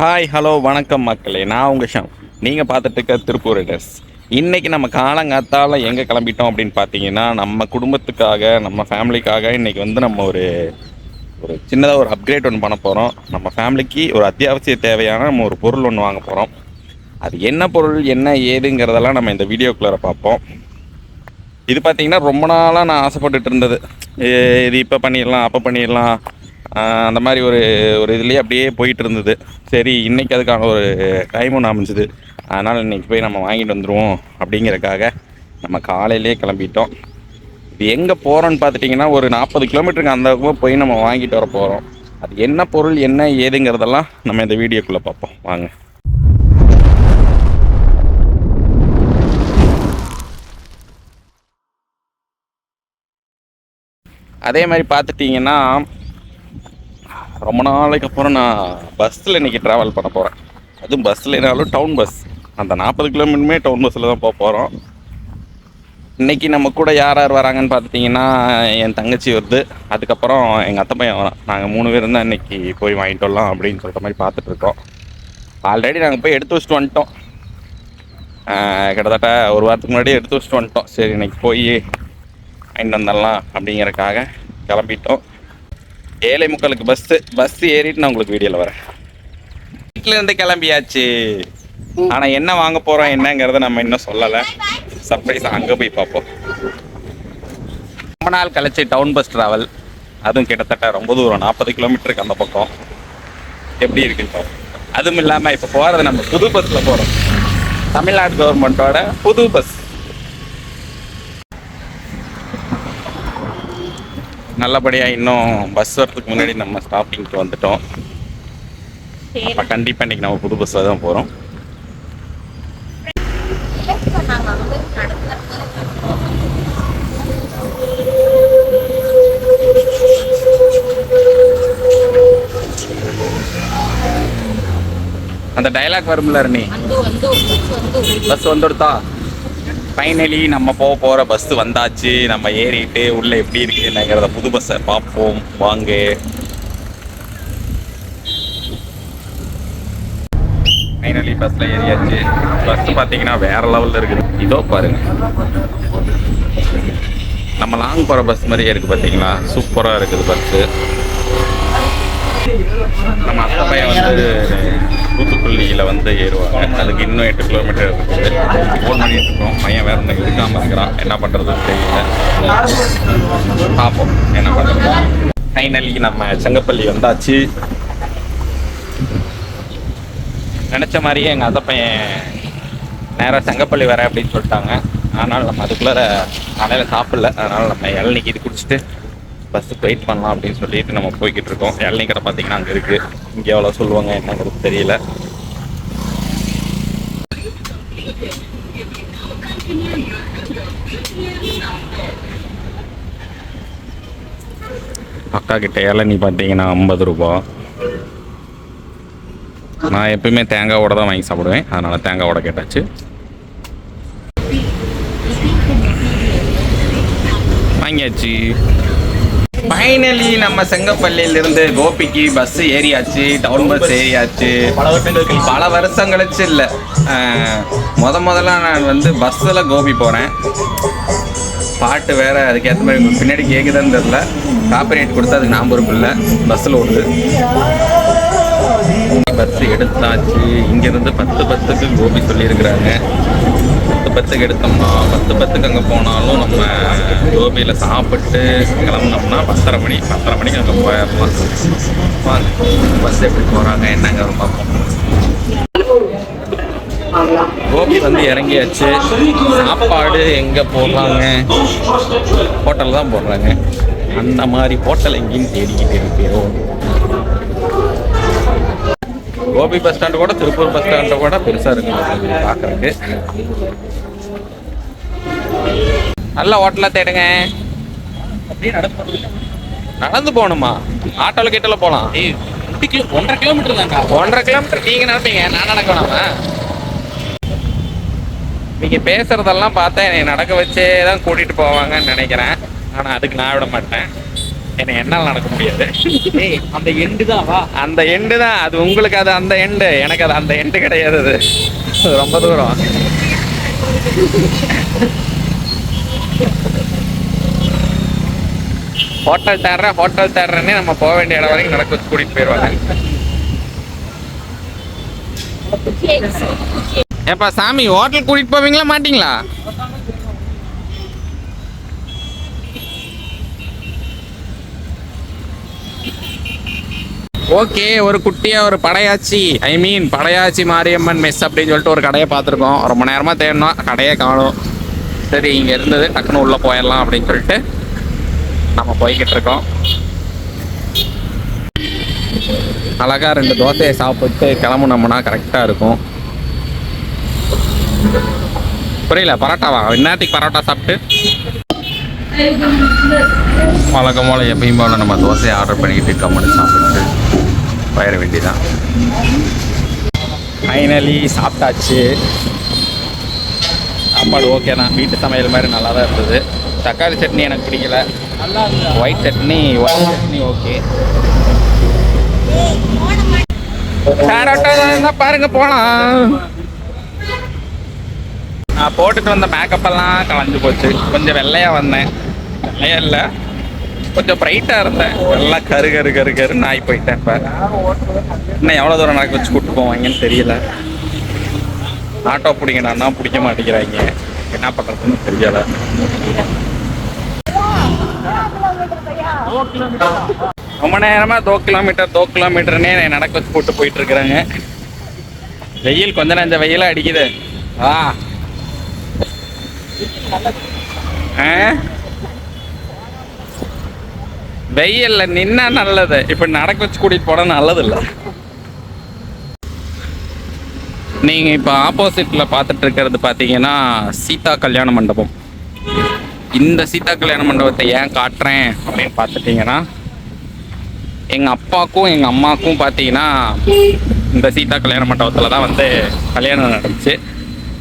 Hi hello வணக்கம் மக்களே, நான் உங்கள் ஷாம். நீங்கள் பார்த்துட்டு இருக்க திருப்பூர் ரைடர்ஸ். இன்றைக்கி நம்ம காலங்காத்தால் எங்கே கிளம்பிட்டோம் அப்படின்னு பார்த்தீங்கன்னா, நம்ம குடும்பத்துக்காக நம்ம ஃபேமிலிக்காக இன்றைக்கி வந்து நம்ம ஒரு ஒரு சின்னதாக ஒரு அப்கிரேட் ஒன்று பண்ண போகிறோம். நம்ம ஃபேமிலிக்கு ஒரு அத்தியாவசிய தேவையான நம்ம ஒரு பொருள் ஒன்று வாங்க போகிறோம். அது என்ன பொருள் என்ன ஏதுங்கிறதெல்லாம் நம்ம இந்த வீடியோக்குள்ளே பார்ப்போம். இது பார்த்திங்கன்னா ரொம்ப நாளாக நான் ஆசைப்பட்டுட்டு இருந்தது. இது இப்போ பண்ணிடலாம் அப்போ பண்ணிடலாம் அந்த மாதிரி ஒரு ஒரு இதுலேயே அப்படியே போயிட்டு இருந்தது. சரி, இன்றைக்கி அதுக்கான ஒரு டைம் ஒன்று அமைஞ்சுது. அதனால் இன்றைக்கி போய் நம்ம வாங்கிட்டு வந்துடுவோம் அப்படிங்கிறக்காக நம்ம காலையிலே கிளம்பிட்டோம். இது எங்கே போகிறோன்னு பார்த்துட்டிங்கன்னா, ஒரு 40 கிலோமீட்டருக்கு அந்த பக்கம் போய் நம்ம வாங்கிட்டு வர போகிறோம். அது என்ன பொருள் என்ன ஏதுங்கிறதெல்லாம் நம்ம இந்த வீடியோக்குள்ளே பார்ப்போம் வாங்க. அதே மாதிரி பார்த்துட்டிங்கன்னா, ரொம்ப நாளைக்கு அப்புறம் நான் பஸ்ஸில் இன்றைக்கி ட்ராவல் பண்ண போகிறேன். அதுவும் பஸ்ஸில்னாலும் டவுன் பஸ். அந்த 40 கிலோமீட்டருமே டவுன் பஸ்ஸில் தான் போகிறோம். இன்றைக்கி நம்ம கூட யார் யார் வராங்கன்னு பார்த்துட்டிங்கன்னா, என் தங்கச்சி வருது, அதுக்கப்புறம் எங்கள் அத்தை பையன் வரான். நாங்கள் 3 பேர் தான் இன்றைக்கி போய் வாங்கிட்டு வரலாம் அப்படின்னு சொல்கிற மாதிரி பார்த்துட்ருக்கோம். ஆல்ரெடி நாங்கள் போய் எடுத்து வச்சுட்டு வந்துட்டோம். கிட்டத்தட்ட ஒரு வாரத்துக்கு முன்னாடியே எடுத்து வச்சுட்டு வந்துட்டோம். சரி, இன்றைக்கி போய் வாங்கிட்டு வந்துடலாம் அப்படிங்கிறக்காக கிளம்பிட்டோம். 7:45 பஸ்ஸு ஏறிட்டு நான் உங்களுக்கு வீடியோவில் வரேன். வீட்டிலேருந்து கிளம்பியாச்சு. ஆனால் என்ன வாங்க போகிறோம் என்னங்கிறத நம்ம இன்னும் சொல்லலை. சர்ப்ரைஸ் அங்கே போய் பார்ப்போம். ரொம்ப நாள் கழிச்சு டவுன் பஸ் ட்ராவல், அதுவும் கிட்டத்தட்ட ரொம்ப தூரம், 40 கிலோமீட்டருக்கு அந்த பக்கம். எப்படி இருக்குன்னு அதுவும் இல்லாமல் இப்போ போகிறது நம்ம புது பஸ்ஸில் போகிறோம். தமிழ்நாடு கவர்மெண்ட்டோட புது பஸ். நல்லபடியாக இன்னும் பஸ் வரதுக்கு முன்னாடி நம்ம ஸ்டாப்பிங்க்கு வந்துட்டோம். அப்போ கண்டிப்பாக இன்றைக்கி நம்ம புது பஸ்ஸில் தான் போகிறோம். அந்த டைலாக் வரும்ல நீ, பஸ் வந்துடுதா. ஃபைனலி நம்ம போகிற பஸ்ஸு வந்தாச்சு. நம்ம ஏறிட்டு உள்ளே எப்படி இருக்குங்கிறத புது பஸ்ஸை பார்ப்போம் வாங்க. ஃபைனலி பஸ்ஸில் ஏறியாச்சு. பஸ்ஸு பார்த்தீங்கன்னா வேறு லெவலில் இருக்குது. இதோ பாருங்கள், நம்ம லாங் போகிற பஸ் மாதிரியே இருக்குது. பார்த்தீங்களா, சூப்பராக இருக்குது பஸ்ஸு. நம்ம அத்தை பையன் வந்து தூத்துக்குள்ளியில் வந்து ஏறுவாங்க. அதுக்கு இன்னும் 8 கிலோமீட்டர் இருக்குது. ஃபோன் பண்ணிட்டு இருக்கோம். பையன் வேறு இன்னும் இருக்காமல் இருக்கிறான். என்ன பண்ணுறதுன்னு தெரியல. பார்ப்போம் என்ன பண்ணுறது. ஃபைனலி நம்ம செங்கப்பள்ளி வந்தாச்சு. நினச்ச மாதிரியே எங்கள் அத்தை பையன் நேராக செங்கப்பள்ளி வரேன் அப்படின்னு சொல்லிட்டாங்க. அதனால் நம்ம அதுக்குள்ளே காலையில் சாப்பிடல. அதனால் நம்ம இளநீக்கு இது குடிச்சிட்டு பஸ்ஸுக்கு வெயிட் பண்ணலாம் அப்படின்னு சொல்லிட்டு நம்ம போய்கிட்டு இருக்கோம். இளநீ கடை பார்த்தீங்கன்னா அங்கே இருக்குது. இங்கே எவ்வளோ சொல்லுவாங்க என்னங்கிறது தெரியல. அக்கா கிட்ட இளநீ பார்த்தீங்கன்னா 50 ரூபா. நான் எப்பயுமே தேங்காவோட தான் வாங்கி சாப்பிடுவேன். அதனால் தேங்காவோட கேட்டாச்சு. வாங்கியாச்சு. ஃபைனலி நம்ம செங்கப்பள்ளியிலிருந்து கோபிக்கு பஸ்ஸு ஏறியாச்சு. டவுன் பஸ் ஏறியாச்சு. பல வருஷம் கழிச்சு இல்லை, முதல்ல நான் வந்து பஸ்ஸில் கோபி போகிறேன். பாட்டு வேறு அதுக்கேற்ற மாதிரி உங்களுக்கு பின்னாடி கேட்குதுன்னு தெரில. காப்பிரைட் கொடுத்தா அதுக்கு நான் பொறுப்பு இல்லை. பஸ்ஸில் ஓடுது. பஸ்ஸு எடுத்தாச்சு. இங்கேருந்து 10:10க்கு கோபி சொல்லியிருக்கிறாங்க. 10:10க்கு எடுத்தோம்னா 10:10க்கு அங்கே போனாலும் நம்ம கோபியில் சாப்பிட்டு கிளம்புனோம்னா 10:30 மணிக்கு அங்கே போயிடலாம். பஸ் எப்படி போகிறாங்க என்னங்க பார்ப்போம். கோபி வந்து இறங்கியாச்சு. சாப்பாடு எங்கே போடுறாங்க? ஹோட்டல் தான் போடுறாங்க. அந்த மாதிரி ஹோட்டல் எங்கேயும் தேடிக்கிட்டு இருக்கிறோம். கோபி பஸ் ஸ்டாண்டு கூட திருப்பூர் பஸ் ஸ்டாண்டை கூட பெருசாக இருக்குது பார்க்குறதுக்கு. நல்ல ஹோட்டலாக தேடுங்க. நடந்து போகணுமா? ஆட்டோவில் கேட்டாலும் போகலாம். 1.5 கிலோமீட்டர் தாங்க. 1.5 கிலோமீட்டர் நீங்கள் நடப்பீங்க, நான் நடக்க வேணாமா? நீங்கள் பேசுகிறதெல்லாம் பார்த்தா என்னை நடக்க வச்சே தான் கூட்டிகிட்டு போவாங்கன்னு நினைக்கிறேன். ஆனால் அதுக்கு நான் விட மாட்டேன். என்ன என்னால் நடக்க முடியாது. அந்த எண்டு தான் வா. அந்த எண்டு தான் அது, உங்களுக்கு அது அந்த எண்டு, எனக்கு அது அந்த எண்டு கிடையாது. அது ரொம்ப தூரம். ஹோட்டல் தேடுறேன்னே நம்ம போக வேண்டிய இடம் வரைக்கும் நடக்க வச்சு கூட்டிட்டு போயிடுவாங்க. ஏப்பா சாமி, ஹோட்டல் கூட்டிட்டு போவீங்களா மாட்டீங்களா? ஓகே, ஒரு குட்டியா ஒரு படையாச்சி மாரியம்மன் மெஸ் அப்படின்னு சொல்லிட்டு ஒரு கடையை பார்த்துருக்கோம். ரொம்ப நேரமாக தேடணும், கடையே காணும். சரி, இங்கே இருந்தது டக்குன்னு உள்ளே போயிடலாம் அப்படின்னு சொல்லிட்டு நம்ம போய்கிட்டு இருக்கோம். அழகா 2 தோசையை சாப்பிட்டு கிளம்புனோம்னா கரெக்டாக இருக்கும். புரியல, பரோட்டாவா? இந்நேரத்துக்கு பரோட்டா சாப்பிட்டு வழக்கம் போல் எப்பயும் போல நம்ம தோசையை ஆர்டர் பண்ணிக்கிட்டு கம்மனு சாப்பிட்டு பயிர வேண்டியதான். ஃபைனலி சாப்பிட்டாச்சு. சாப்பாடு ஓகே தான், வீட்டு சமையல் மாதிரி நல்லா தான் இருந்தது. தக்காளி சட்னி எனக்கு பிடிக்கல, ஒயிட் சட்னி ஓகே. பாருங்க போலாம். நான் போட்டுட்டு வந்த மேக்கப் எல்லாம் கலைஞ்சு போச்சு. கொஞ்சம் வெள்ளையா வந்தேன், வெள்ளையா இல்லை, கொஞ்சம் பிரைட்டாக இருந்தேன். எல்லாம் கருன்னு ஆகி போயிட்டேன். இப்போ இன்னும் எவ்வளோ தூரம் நடக்க வச்சு கூப்பிட்டு போவாங்கன்னு தெரியல. ஆட்டோ பிடிக்கணும்னா பிடிக்க மாட்டேங்கிறாங்க, என்ன பண்ணுறதுன்னு தெரியலை. ரொம்ப நேரமாக 2 கிலோமீட்டர்னே நடக்க வச்சு கூப்பிட்டு போயிட்டு இருக்கிறாங்க. வெயில் கொஞ்ச நஞ்ச வெயிலாக அடிக்குது. வெயில்ல நின்னா நல்லது, இப்ப நடக்க வச்சு கூட்டிட்டு போனா நல்லது இல்லை. நீங்க இப்ப ஆப்போசிட்ல பார்த்துட்டு இருக்கிறது பாத்தீங்கன்னா சீதா கல்யாண மண்டபம். இந்த சீதா கல்யாண மண்டபத்தை ஏன் காட்டுறேன் அப்படின்னு பார்த்துட்டீங்கன்னா, எங்க அப்பாவுக்கும் எங்க அம்மாவுக்கும் பார்த்தீங்கன்னா இந்த சீதா கல்யாண மண்டபத்தில் தான் வந்து கல்யாணம் நடந்துச்சு.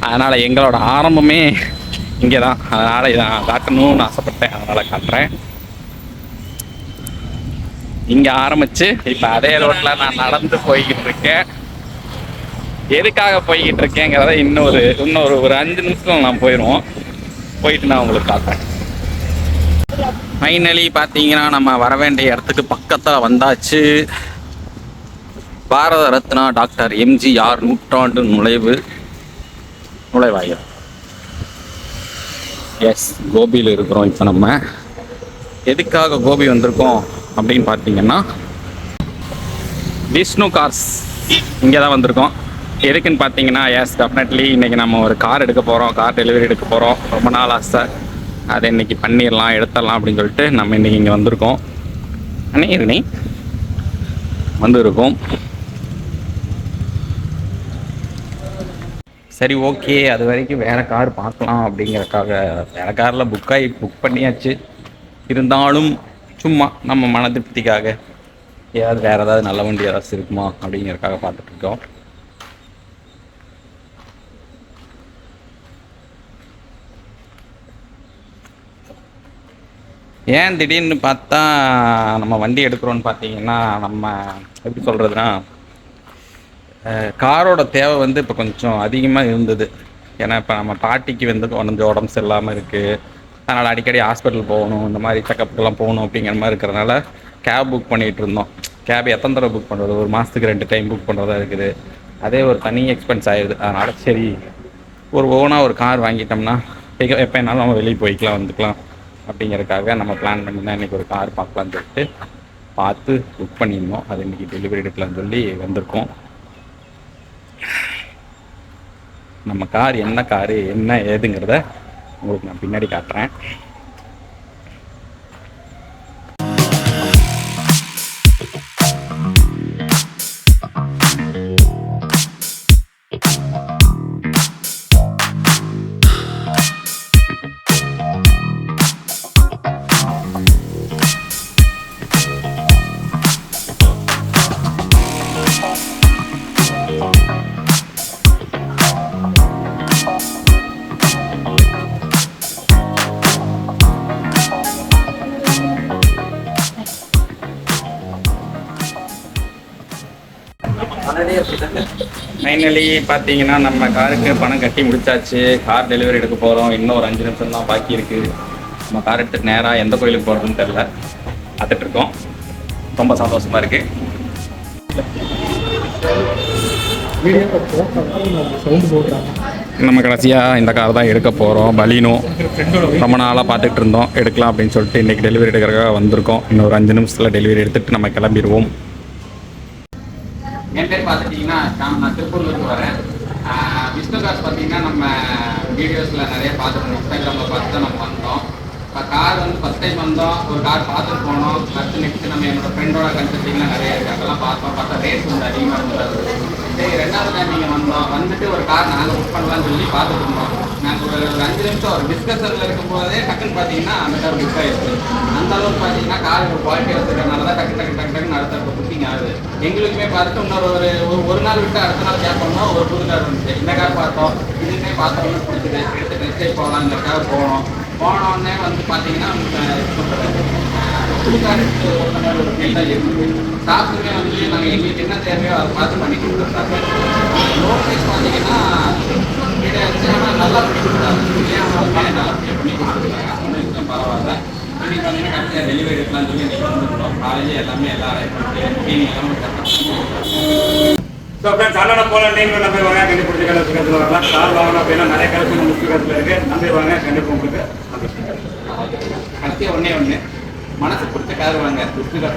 அதனால எங்களோட ஆரம்பமே இங்கே தான். அதனால இதை காட்டணும்னு ஆசைப்பட்டேன், அதனால காட்டுறேன். இங்க ஆரம்பிச்சு இப்ப அதே ரோட்ல நான் நடந்து போய்கிட்டு இருக்கேன். எதுக்காக போய்கிட்டு இருக்கேங்கிறத இன்னொரு ஒரு 5 நிமிஷத்துல நான் போயிட்டு நான் உங்களுக்கு காட்டுறேன். ஃபைனலி பார்த்தீங்கன்னா நம்ம வர வேண்டிய இடத்துக்கு பக்கத்தில் வந்தாச்சு. பாரத ரத்னா டாக்டர் எம்ஜிஆர் நூற்றாண்டு நுழைவாயில். எஸ், கோபியில் இருக்கிறோம். இப்போ நம்ம எதுக்காக கோபி வந்திருக்கோம் அப்படின்னு பார்த்தீங்கன்னா, விஷ்ணு கார்ஸ் இங்கே தான் வந்திருக்கோம். எதுக்குன்னு பார்த்தீங்கன்னா, எஸ் டெஃபினெட்லி இன்றைக்கி நம்ம ஒரு கார் எடுக்க போகிறோம், கார் டெலிவரி எடுக்க போகிறோம். ரொம்ப நாள் ஆசை, அதை இன்றைக்கி எடுத்துடலாம் அப்படின்னு சொல்லிட்டு நம்ம இன்றைக்கி இங்கே வந்திருக்கோம். வந்திருக்கோம். சரி, ஓகே, அது வரைக்கும் வேறு கார் பார்க்கலாம் அப்படிங்கிறக்காக வேறு காரில் புக் பண்ணியாச்சு. இருந்தாலும் சும்மா நம்ம மன திருப்திக்காக வேறு ஏதாவது நல்ல வண்டி ஏதாச்சும் இருக்குமா அப்படிங்கிறக்காக பார்த்துட்ருக்கோம். ஏன் திடீர்னு பார்த்தா நம்ம வண்டி எடுக்கிறோன்னு பார்த்தீங்கன்னா, நம்ம எப்படி சொல்கிறதுனா, காரோட தேவை வந்து இப்போ கொஞ்சம் அதிகமாக இருந்தது. ஏன்னா இப்போ நம்ம பாட்டிக்கு வந்து கொஞ்சம் உடம்பு சரியில்லாமல் இருக்குது. அதனால் அடிக்கடி ஹாஸ்பிட்டல் போகணும், இந்த மாதிரி செக்கப்புக்கெல்லாம் போகணும் அப்படிங்கிற மாதிரி இருக்கிறனால கேப் புக் பண்ணிகிட்டு இருந்தோம். கேப் எத்தனை தடவை புக் பண்ணுறது, ஒரு மாதத்துக்கு 2 டைம் புக் பண்ணுறதா இருக்குது. அதே ஒரு தனி எக்ஸ்பென்ஸ் ஆகிடுது. அதனால் சரி, ஓனாக ஒரு கார் வாங்கிட்டோம்னா எப்போ என்னாலும் நம்ம வெளியே போய்க்கலாம், வந்துக்கலாம் அப்படிங்கிறதுக்காக நம்ம பிளான் பண்ணி தான் இன்றைக்கி ஒரு கார் பார்க்கலான்னு சொல்லிட்டு பார்த்து புக் பண்ணியிருந்தோம். அது இன்றைக்கி டெலிவரி எடுக்கலான்னு சொல்லி வந்திருக்கோம். நம்ம கார் என்ன காரு என்ன ஏதுங்கிறத உங்களுக்கு நான் பின்னாடி காட்டுறேன். ஃபைனலி பார்த்தீங்கன்னா நம்ம காருக்கு பணம் கட்டி முடிச்சாச்சு. கார் டெலிவரி எடுக்க போகிறோம். இன்னும் ஒரு 5 நிமிஷம் தான் பாக்கி இருக்குது. நம்ம கார் எடுத்துட்டு நேராக எந்த கோயிலுக்கு போகிறதுன்னு தெரில, பார்த்துட்ருக்கோம். ரொம்ப சந்தோஷமாக இருக்குது. நம்ம கடைசியாக இந்த கார் தான் எடுக்க போகிறோம். பலீனோ ரொம்ப நாளாக பார்த்துட்டு இருந்தோம், எடுக்கலாம் அப்படின்னு சொல்லிட்டு இன்றைக்கி டெலிவரி எடுக்கிறதுக்காக வந்திருக்கோம். இன்னும் ஒரு 5 நிமிஷத்தில் டெலிவரி எடுத்துகிட்டு நம்ம கிளம்பிடுவோம். என் பேர் பார்த்துட்டிங்கன்னா நான் திருப்பூர்லேருந்து வரேன். விஷ்ணு கார்ஸ் பார்த்தீங்கன்னா நம்ம வீடியோஸில் நிறைய பார்த்துருக்கோம், இன்ஸ்டாகிராமில் பார்த்து தான் நம்ம வந்தோம். இப்போ கார் வந்து ஃபஸ்ட் டைம் வந்தோம், ஒரு கார் பார்த்துட்டு போனோம். ஃபஸ்ட்டு நெக்ஸ்ட்டு நம்ம என்னோடய ஃப்ரெண்டோட கன்சல்ட்டிங்லாம் நிறைய இருக்குது, அதெல்லாம் பார்த்தா ரேட் கொஞ்சம் அதிகமாக இருந்தது. சரி, 2வது டைம் நீங்கள் வந்துட்டு ஒரு கார் நாங்கள் புக் பண்ணலாம்னு சொல்லி பார்த்துட்டு இருந்தோம். நாங்கள் ஒரு 5 நிமிஷம் ஒரு டிஸ்கஷனில் இருக்கும்போதே டக்குன்னு பார்த்தீங்கன்னா அந்த கார் புக் ஆகிடுச்சு. அந்த அளவுக்கு பார்த்தீங்கன்னா கார் ஒரு குவாலிட்டி வச்சுருக்கனால தான் டக்குன்னு அடுத்த புக்கிங் ஆகுது. எங்களுக்குமே பார்த்துட்டு இன்னொரு ஒரு நாள் விட்டு அடுத்த நாள் கேப் பண்ணோம், ஒரு புது கார் வந்துச்சு. இந்த கார் பார்த்தோம், இதுவுமே பார்த்தோம்னு பிடிச்சிது. எடுத்து நெக்ஸ்ட் போகலாம், இந்த கார் போனோடனே வந்து பார்த்தீங்கன்னா புது கார் ஒரு ஃபீல் தான் இருக்குது. ஸ்டாஃப்ஸுமே வந்து நாங்கள் எங்களுக்கு என்ன தேவையோ அதை பார்த்து பண்ணி கொடுத்துருந்தாங்க. லோன் ப்ரைஸ் பார்த்தீங்கன்னா ஆனால் நல்லா பண்ணி கொடுத்தாங்க. நல்லா பண்ணி கொடுத்துருக்காங்க, ஒன்றும் பரவாயில்ல. இன்னைக்கு பார்த்தீங்கன்னா கரெக்டாக டெலிவரி எடுக்கலாம்னு சொல்லி இன்றைக்கி வந்துருக்கோம். காலேஜ் எல்லாமே எல்லாம் அரேஞ்ச் பண்ணிட்டு கிளீனிங் எல்லாமே. ஸோ ஃப்ரெண்ட்ஸ், அண்ணனை போல நீங்களும் நம்பி வாங்க, கண்டிப்பாக பிடிச்ச கலர் சுகத்தில் வரலாம். கார் வாங்கணும் அப்படின்னா நிறைய கலர் நம்ம சுகத்தில் இருக்குது, நம்பி வாங்க, கண்டிப்பாக உங்களுக்கு கடைசியாக ஒன்று மனசு பிடிச்ச கார் வாங்க, சுற்றுலா.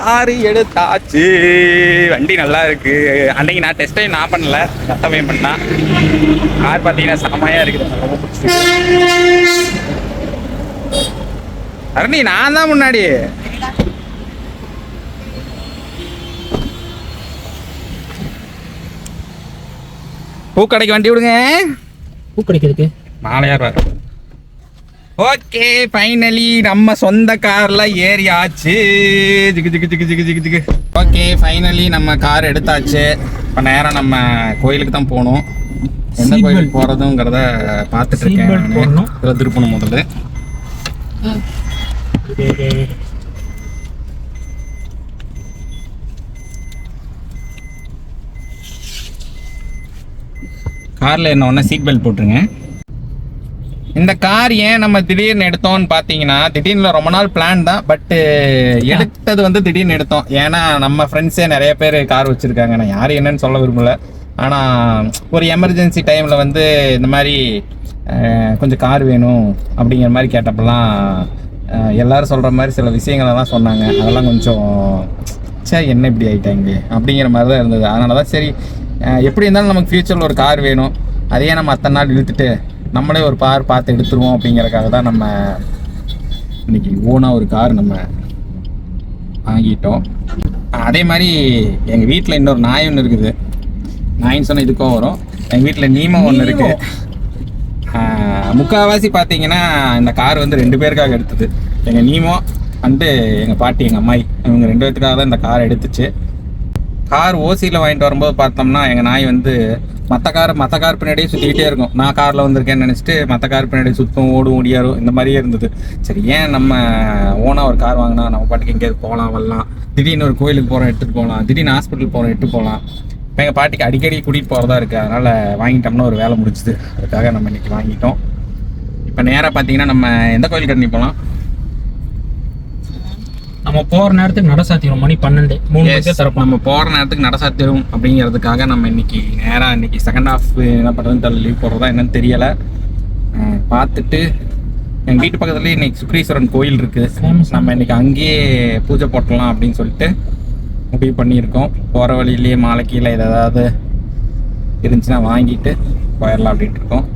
காரு எடுத்தாச்சு. வண்டி நல்லா இருக்கு. அன்னைக்கு நான் டெஸ்ட் டைம் நான் பண்ணல, கட்டமே பண்ணா. கார் பார்த்தீங்கன்னா செமையா இருக்குது, ரொம்ப பிடிச்சிருக்கு. அருணி நான் தான் முன்னாடி. பூக்கடைக்கு வண்டி விடுங்க. பூக்கடைக்கு மாலையார். ஓகே, ஃபைனலி நம்ம சொந்த கார்ல ஏறியாச்சு. ஜிகு ஜிகு ஜிகு ஜிகு ஜிகு ஜிகு. ஓகே, ஃபைனலி நம்ம கார் எடுத்தாச்சு. இப்போ நேரம் நம்ம கோயிலுக்கு தான் போகணும். எந்த கோயிலுக்கு போகிறதுங்கிறத பார்த்துட்டு இருக்கேன். இதில் திருப்பணும் முதல்ல. காரில் என்ன ஒன்று சீட் பெல்ட் போட்டுருங்க. இந்த கார் ஏன் நம்ம திடீர்னு எடுத்தோம்னு பார்த்தீங்கன்னா, திடீர்னு ரொம்ப நாள் பிளான் தான், பட்டு எடுத்தது வந்து திடீர்னு எடுத்தோம். ஏன்னா நம்ம ஃப்ரெண்ட்ஸே நிறைய பேர் கார் வச்சுருக்காங்க. நான் யார் என்னன்னு சொல்ல விரும்பல. ஆனால் ஒரு எமர்ஜென்சி டைமில் வந்து இந்த மாதிரி கொஞ்சம் கார் வேணும் அப்படிங்கிற மாதிரி கேட்டப்பெல்லாம் எல்லோரும் சொல்கிற மாதிரி சில விஷயங்களெல்லாம் சொன்னாங்க. அதெல்லாம் கொஞ்சம் என்ன இப்படி ஆகிட்டாங்க அப்படிங்கிற மாதிரி தான் இருந்தது. அதனால தான் சரி, எப்படி இருந்தாலும் நமக்கு ஃப்யூச்சரில் ஒரு கார் வேணும், அதையே நம்ம அத்தனை நாள் இழுத்துட்டு நம்மளே ஒரு கார் பார்த்து எடுத்துருவோம் அப்படிங்கிறதுக்காக தான் நம்ம இன்னைக்கு ஓனாக ஒரு கார் நம்ம வாங்கிட்டோம். அதே மாதிரி எங்கள் வீட்டில் இன்னொரு நாய் ஒன்று இருக்குது. நாயின்னு சொன்னால் இதுக்கும் வரும். எங்கள் வீட்டில் நீமோ ஒன்று இருக்குது. முக்கால்வாசி பார்த்தீங்கன்னா இந்த கார் வந்து 2 பேருக்காக எடுத்தது. எங்கள் நீமோ வந்து எங்கள் பாட்டி, எங்கள் அம்மாயி, இவங்க 2 பேர்த்துக்காக தான் இந்த கார் எடுத்துச்சு. கார் ஓசியில் வாங்கிட்டு வரும்போது பார்த்தோம்னா எங்கள் நாய் வந்து மற்ற கார் பின்னாடியே சுற்றிக்கிட்டே இருக்கும். நான் காரில் வந்திருக்கேன்னு நினச்சிட்டு மற்ற கார் பின்னாடி சுற்றும், ஓடும், ஓடியாரும், இந்த மாதிரியே இருந்தது. சரி, ஏன் நம்ம ஓனாக ஒரு கார் வாங்கினா நம்ம பாட்டுக்கு எங்கேயாவது போகலாம், வரலாம், திடீர்னு ஒரு கோயிலுக்கு போகிறோம் எடுத்துகிட்டு போகலாம், திடீர்னு ஹாஸ்பிட்டல் போகிறோம் எடுத்து போகலாம். இப்போ எங்கள் பாட்டிக்கு அடிக்கடி கூட்டிகிட்டு போகிறதா இருக்குது. அதனால் வாங்கிட்டோம்னா ஒரு வேலை முடிச்சுது. அதுக்காக நம்ம இன்றைக்கி வாங்கிட்டோம். இப்போ நேராக பார்த்தீங்கன்னா நம்ம எந்த கோயில் கட்டி போகலாம்? நம்ம போற நேரத்துக்கு நட சாத்திரும். மணி 12 3 Yes, மணிக்கு திறப்போம். நம்ம போகிற நேரத்துக்கு நட சாத்திரும் அப்படிங்கிறதுக்காக நம்ம இன்னைக்கு செகண்ட் ஹாஃப் என்ன பண்ணுறதுன்னு தெரியல, லீவ் போடுறதா என்னன்னு தெரியலை. பார்த்துட்டு எங்கள் வீட்டு பக்கத்துலேயே இன்னைக்கு சுக்ரீஸ்வரன் கோயில் இருக்குது, நம்ம இன்னைக்கு அங்கேயே பூஜை போட்டலாம் அப்படின்னு சொல்லிட்டு முடிவு பண்ணியிருக்கோம். போகிற வழியிலேயே மாலை கீழே ஏதாவது இருந்துச்சுன்னா வாங்கிட்டு போயிடலாம் அப்படின்ட்டு இருக்கோம்.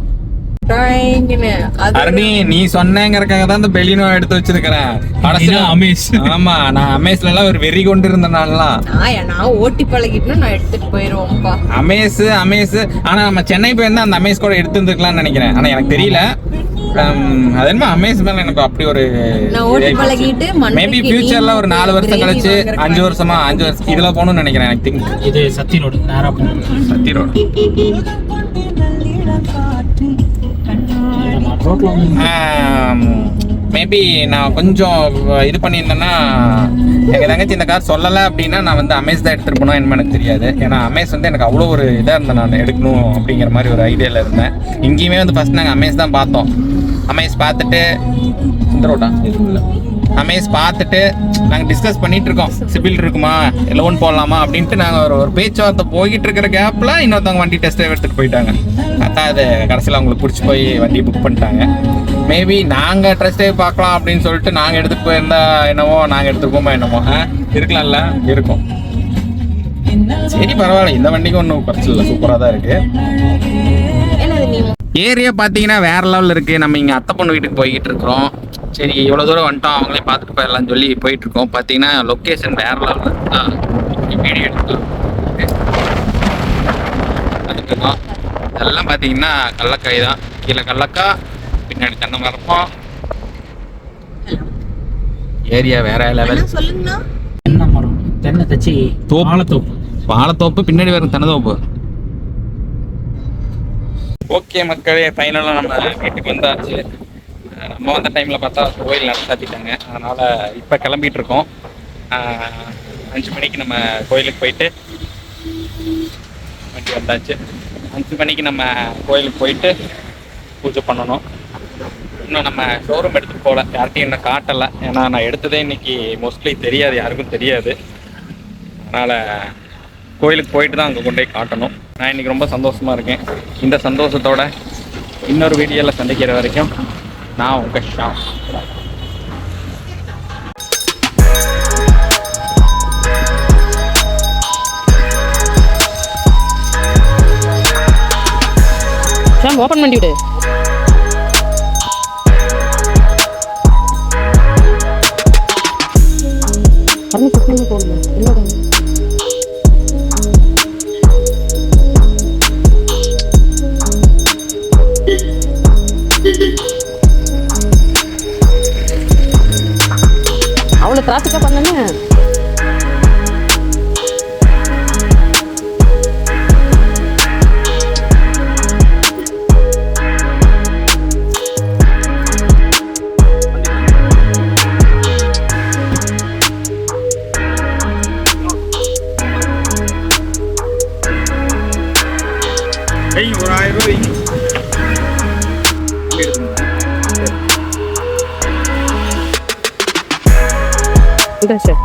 அருணி, நீ சொன்னேங்கிறதுக்காக தான் இந்த பெலினோ எடுத்து வச்சிருக்கிறேன். அமேஸ். ஆமா, நான் அமேஸ்ல எல்லாம் ஒரு வெறி கொண்டு இருந்தனாலாம் நான் ஓட்டி பழகிட்டு நான் எடுத்துட்டு போயிருவோம்ப்பா. அமேஸ் ஆனா நம்ம சென்னை போயிருந்தா அந்த அமேஸ் கூட எடுத்து இருந்துக்கலாம்னு நினைக்கிறேன். ஆனா எனக்கு தெரியல, அது என்ன அமேஸ் மேல எனக்கு அப்படி ஒரு நான் ஓட்டி பழகிட்டு மேபி ஃபியூச்சர்ல ஒரு 4 வருஷம் கழிச்சு 5 வருஷம் இதுல போகணும்னு நினைக்கிறேன். எனக்கு திங்க் இது சத்தி ரோடு நேரா போகணும். சத்தி ரோடு ரோட்ல மேபி நான் கொஞ்சம் இது பண்ணியிருந்தேன்னா, எங்கள் தங்கச்சி இந்த கார் சொல்லலை அப்படின்னா நான் வந்து அமேஸ் தான் எடுத்துகிட்டு போனோம் என்னன்னு எனக்கு தெரியாது. ஏன்னா அமேஸ் வந்து எனக்கு அவ்வளோ ஒரு இதாக இருந்தேன், நான் எடுக்கணும் அப்படிங்கிற மாதிரி ஒரு ஐடியாவில் இருந்தேன். இங்கேயுமே வந்து ஃபஸ்ட் நாங்கள் அமேஸ் தான் பார்த்தோம். அமேஸ் பார்த்துட்டு இந்த ரோட்டா இல்லை, அமேஸ் பார்த்துட்டு நாங்கள் டிஸ்கஸ் பண்ணிட்டு இருக்கோம், சிபில் இருக்குமா லோன் போடலாமா அப்படின்ட்டு நாங்கள் ஒரு பேச்சுவார்த்தை போய்கிட்டு இருக்கிற கேப்பில் இன்னொருத்தவங்க வண்டி டெஸ்ட் ட்ரைவ் எடுத்துகிட்டு போயிட்டாங்க. பார்த்தா அது கடைசியில் அவங்களுக்கு பிடிச்சி போய் வண்டி புக் பண்ணிட்டாங்க. மேபி நாங்கள் டெஸ்ட் ட்ரைவ் பார்க்கலாம் அப்படின்னு சொல்லிட்டு நாங்கள் எடுத்துகிட்டு போயிருந்தா என்னவோ, நாங்கள் எடுத்துருக்கோமா என்னமோ இருக்கலாம்ல, இருக்கும். சரி பரவாயில்ல, இந்த வண்டிக்கு ஒன்றும் பிரச்சனை இல்லை, சூப்பராக தான் இருக்குது. ஏரியா பார்த்தீங்கன்னா வேற லெவலில் இருக்குது. நம்ம இங்கே அத்தை பொண்ணு வீட்டுக்கு போய்கிட்டு இருக்கிறோம். சரி இவ்வளோ தூரம் வந்துட்டோம், அவங்களே பார்த்துட்டு போயிடலாம்னு சொல்லி போயிட்டு இருக்கோம். பார்த்தீங்கன்னா லொக்கேஷன் வேற லெவலில் தான், வீடியோ எடுத்துக்கலாம். அதுக்கு தான் இதெல்லாம் பார்த்தீங்கன்னா கடலக்காய் தான், கீழே கடலக்காய், பின்னாடி தென்னை மரப்போம். ஏரியா வேற லெவல். சொல்லுங்கண்ணா. தென்னை மரம், தென்னை தச்சு வாழைத்தோப்பு, வாழைத்தோப்பு பின்னாடி வரும் தென்னந்தோப்பு. ஓகே மக்களே, ஃபைனலாக நம்ம வீட்டுக்கு வந்தாச்சு. நம்ம வந்த டைமில் பார்த்தா கோயில் நடத்தாட்டிட்டாங்க, அதனால் இப்போ கிளம்பிட்டு இருக்கோம். 5 மணிக்கு நம்ம கோயிலுக்கு போயிட்டு வண்டி வந்தாச்சு. 5 மணிக்கு நம்ம கோயிலுக்கு போயிட்டு பூஜை பண்ணணும். இன்னும் நம்ம ஷோரூம் எடுத்துகிட்டு போகல, யார்கிட்டையும் இன்னும் காட்டலை. ஏன்னா நான் எடுத்ததே இன்னைக்கு மோஸ்ட்லி தெரியாது, யாருக்கும் தெரியாது. அதனால் கோயிலுக்கு போயிட்டு தான் அங்கே கொண்டு போய் காட்டணும். நான் இன்றைக்கி ரொம்ப சந்தோஷமாக இருக்கேன். இந்த சந்தோஷத்தோட இன்னொரு வீடியோவில் சந்திக்கிற வரைக்கும் நான் உங்கள் ஷாம். ஓபன் பண்ணி விடு. அவ்வளோ டிராஃபிக்காக பண்ணனே. ஒரு 1000 ரூபாய் இந்த சார்